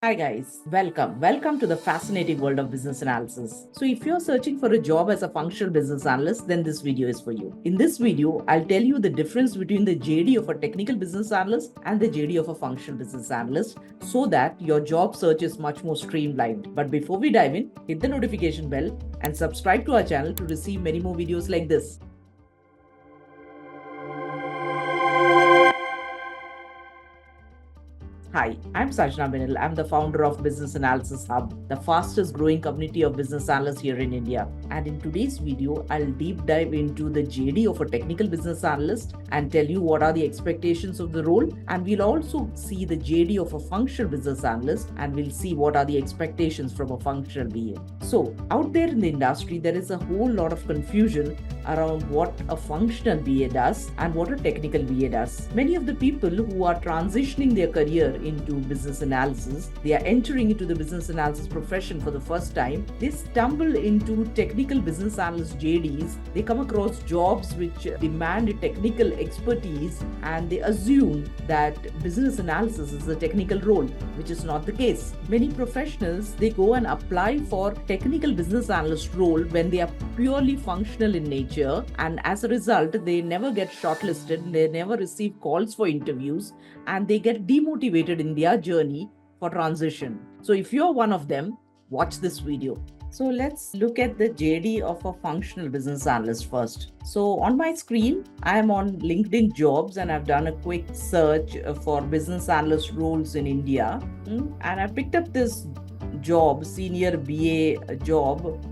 Hi guys, welcome to the fascinating world of business analysis. So if you're searching for a job as a functional business analyst, then this video is for you. In this video, I'll tell you the difference between the JD of a technical business analyst and the JD of a functional business analyst so that your job search is much more streamlined. But before we dive in, hit the notification bell and subscribe to our channel to receive many more videos like this. Hi, I'm Sajana Binil. I'm the founder of Business Analysis Hub, the fastest growing community of business analysts here in India. And in today's video, I'll deep dive into the JD of a technical business analyst and tell you what are the expectations of the role. And we'll also see the JD of a functional business analyst and we'll see what are the expectations from a functional BA. So, out there in the industry, there is a whole lot of confusion around what a functional BA does and what a technical BA does. Many of the people who are transitioning their career into business analysis, they are entering into the business analysis profession for the first time, they stumble into technical business analyst JDs, they come across jobs which demand technical expertise and they assume that business analysis is a technical role, which is not the case. Many professionals, they go and apply for technical business analyst role when they are purely functional in nature, and as a result, they never get shortlisted, they never receive calls for interviews, and they get demotivated in their journey for transition. So if you're one of them, watch this video. So let's look at the JD of a functional business analyst first. So on my screen, I am on LinkedIn Jobs and I've done a quick search for business analyst roles in India. And I picked up this job, senior BA job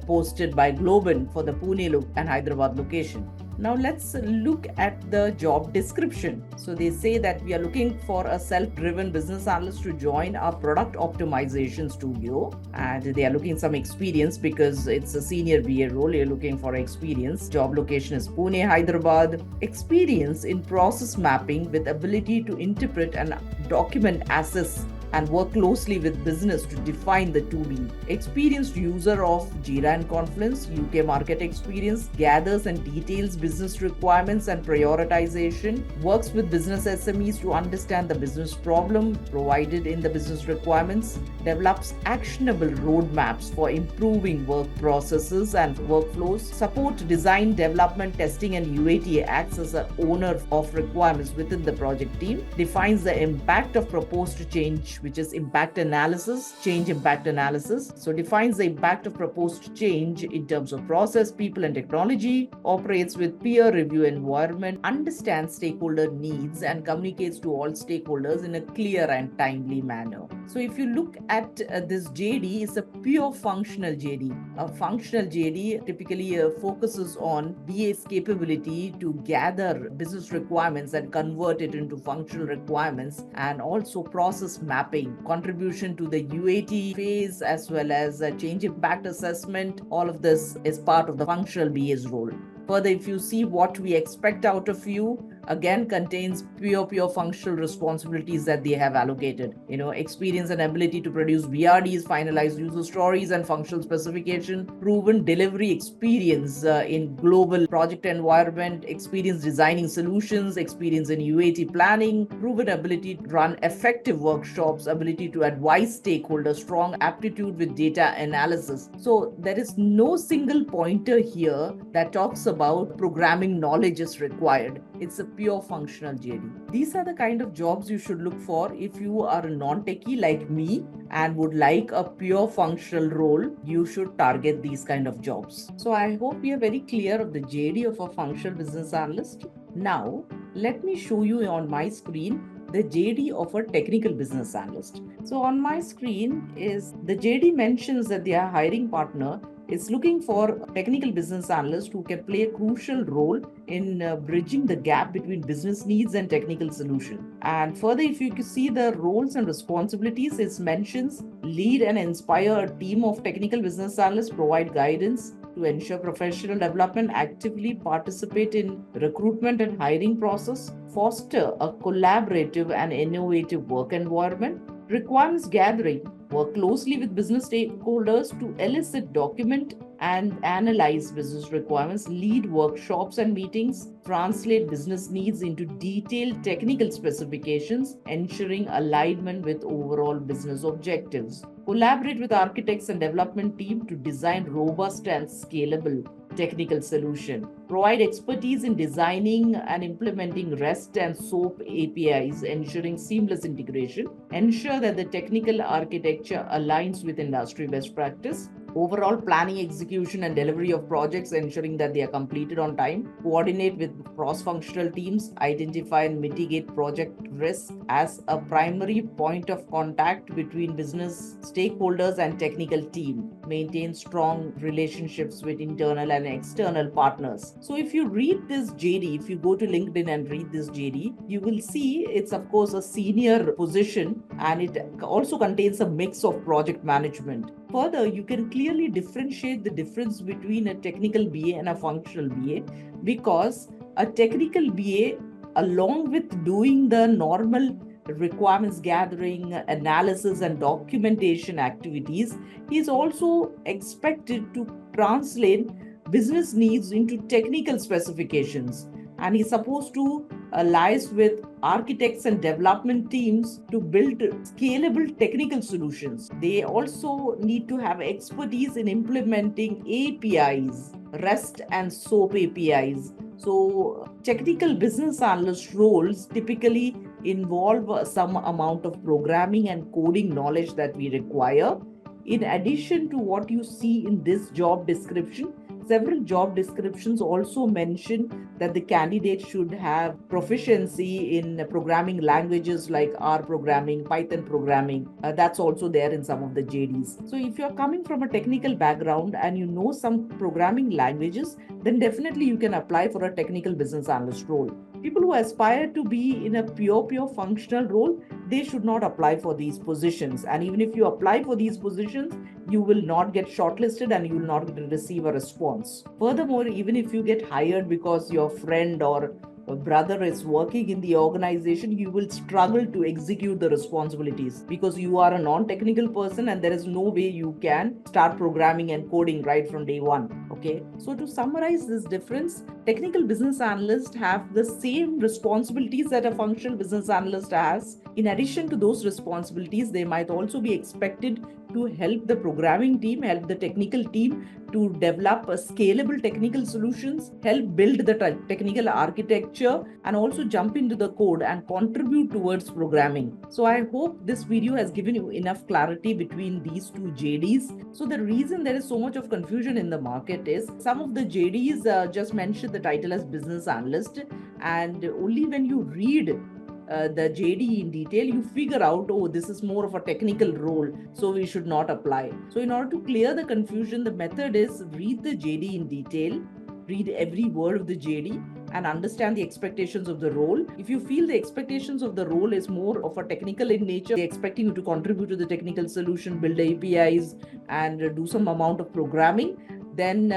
posted by Globin for the Pune and Hyderabad location. Now let's look at the job description. So they say that we are looking for a self-driven business analyst to join our product optimization studio, and they are looking some experience because it's a senior BA role. You're looking for experience. Job location is Pune, Hyderabad. Experience in process mapping with ability to interpret and document assets and work closely with business to define the 2B. Experienced user of Jira and Confluence, UK market experience, gathers and details business requirements and prioritization, works with business SMEs to understand the business problem provided in the business requirements, develops actionable roadmaps for improving work processes and workflows, support design, development, testing, and UAT, acts as an owner of requirements within the project team, defines the impact of proposed change, which is impact analysis, change impact analysis. So defines the impact of proposed change in terms of process, people, and technology, operates with peer review environment, understands stakeholder needs, and communicates to all stakeholders in a clear and timely manner. So if you look at this JD, it's a pure functional JD. A functional JD typically focuses on BA's capability to gather business requirements and convert it into functional requirements, and also process mapping, contribution to the UAT phase, as well as a change impact assessment. All of this is part of the functional BA's role. Further, if you see what we expect out of you, again contains pure functional responsibilities that they have allocated. Experience and ability to produce BRDs, finalize user stories and functional specification, proven delivery experience in global project environment, experience designing solutions, experience in UAT planning, proven ability to run effective workshops, ability to advise stakeholders, strong aptitude with data analysis. So there is no single pointer here that talks about programming knowledge is required. It's a pure functional JD. These are the kind of jobs you should look for if you are a non-techie like me and would like a pure functional role. You should target these kind of jobs. So I hope we are very clear of the JD of a functional business analyst. Now, let me show you on my screen the JD of a technical business analyst. So on my screen is the JD mentions that their hiring partner is looking for a technical business analyst who can play a crucial role in bridging the gap between business needs and technical solution. And further, if you can see the roles and responsibilities, it mentions lead and inspire a team of technical business analysts, provide guidance to ensure professional development, actively participate in recruitment and hiring process, foster a collaborative and innovative work environment, requirements gathering, work closely with business stakeholders to elicit, document, and analyze business requirements, lead workshops and meetings, translate business needs into detailed technical specifications, ensuring alignment with overall business objectives. Collaborate with architects and development team to design robust and scalable technical solution. Provide expertise in designing and implementing REST and SOAP APIs, ensuring seamless integration. Ensure that the technical architecture aligns with industry best practice. Overall planning, execution, and delivery of projects, ensuring that they are completed on time. Coordinate with cross-functional teams, identify and mitigate project risk as a primary point of contact between business stakeholders and technical team. Maintain strong relationships with internal and external partners. So if you read this JD, if you go to LinkedIn and read this JD, you will see it's of course a senior position, and it also contains a mix of project management. Further, you can clearly differentiate the difference between a technical BA and a functional BA, because a technical BA, along with doing the normal requirements gathering, analysis, and documentation activities, is also expected to translate business needs into technical specifications. And he's supposed to liaise with architects and development teams to build scalable technical solutions. They also need to have expertise in implementing APIs, REST and SOAP APIs. So, technical business analyst roles typically involve some amount of programming and coding knowledge that we require. In addition to what you see in this job description, several job descriptions also mention that the candidate should have proficiency in programming languages like R programming, Python programming. That's also there in some of the JDs. So if you're coming from a technical background and you know some programming languages, then definitely you can apply for a technical business analyst role. People who aspire to be in a pure functional role, they should not apply for these positions. And even if you apply for these positions, you will not get shortlisted and you will not receive a response. Furthermore, even if you get hired because your friend or a brother is working in the organization, you will struggle to execute the responsibilities because you are a non-technical person and there is no way you can start programming and coding right from day one. Okay, so to summarize this difference, technical business analysts have the same responsibilities that a functional business analyst has. In addition to those responsibilities, they might also be expected to help the programming team, help the technical team to develop scalable technical solutions, help build the technical architecture, and also jump into the code and contribute towards programming. So I hope this video has given you enough clarity between these two JDs. So the reason there is so much of confusion in the market is some of the JDs just mentioned the title as business analyst, and only when you read the JD in detail, you figure out, oh, this is more of a technical role, so we should not apply. So in order to clear the confusion, the method is read the JD in detail, read every word of the JD, and understand the expectations of the role. If you feel the expectations of the role is more of a technical in nature, they're expecting you to contribute to the technical solution, build APIs, and do some amount of programming, then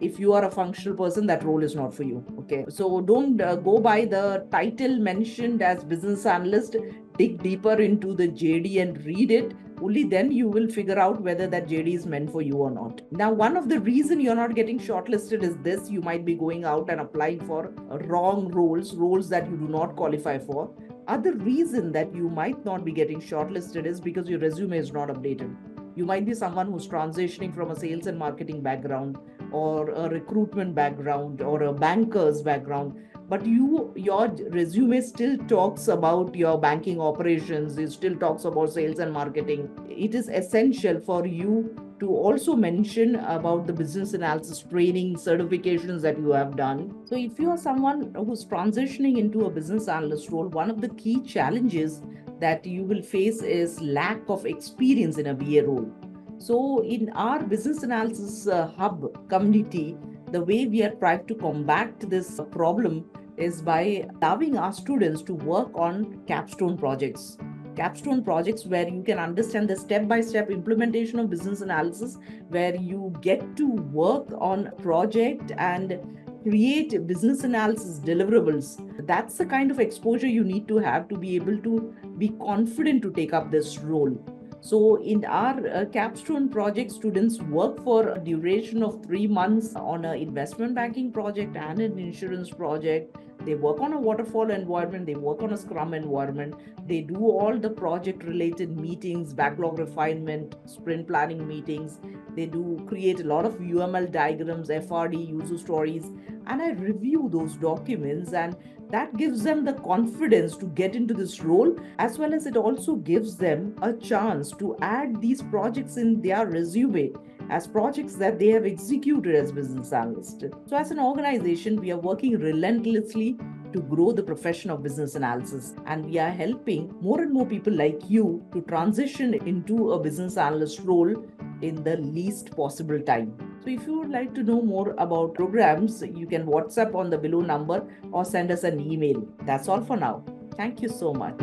if you are a functional person, that role is not for you. Okay, so don't go by the title mentioned as business analyst. Dig deeper into the JD and read it. Only then you will figure out whether that JD is meant for you or not. Now, one of the reason you're not getting shortlisted is this: you might be going out and applying for wrong roles that you do not qualify for. Other reason that you might not be getting shortlisted is because your resume is not updated. You might be someone who's transitioning from a sales and marketing background or a recruitment background or a banker's background, but your resume still talks about your banking operations, it still talks about sales and marketing. It is essential for you to also mention about the business analysis training certifications that you have done. So if you are someone who's transitioning into a business analyst role, one of the key challenges that you will face is lack of experience in a BA role. So in our business analysis hub community, the way we are trying to combat this problem is by allowing our students to work on capstone projects. Capstone projects where you can understand the step-by-step implementation of business analysis, where you get to work on a project and create business analysis deliverables. That's the kind of exposure you need to have to be able to be confident to take up this role. So in our capstone project, students work for a duration of 3 months on an investment banking project and an insurance project. They work on a waterfall environment, they work on a scrum environment, they do all the project related meetings, backlog refinement, sprint planning meetings. They do create a lot of UML diagrams, FRD, user stories, and I review those documents, and that gives them the confidence to get into this role, as well as it also gives them a chance to add these projects in their resume as projects that they have executed as business analysts. So as an organization, we are working relentlessly to grow the profession of business analysis, and we are helping more and more people like you to transition into a business analyst role in the least possible time. So if you would like to know more about programs, you can WhatsApp on the below number or send us an email. That's all for now. Thank you so much.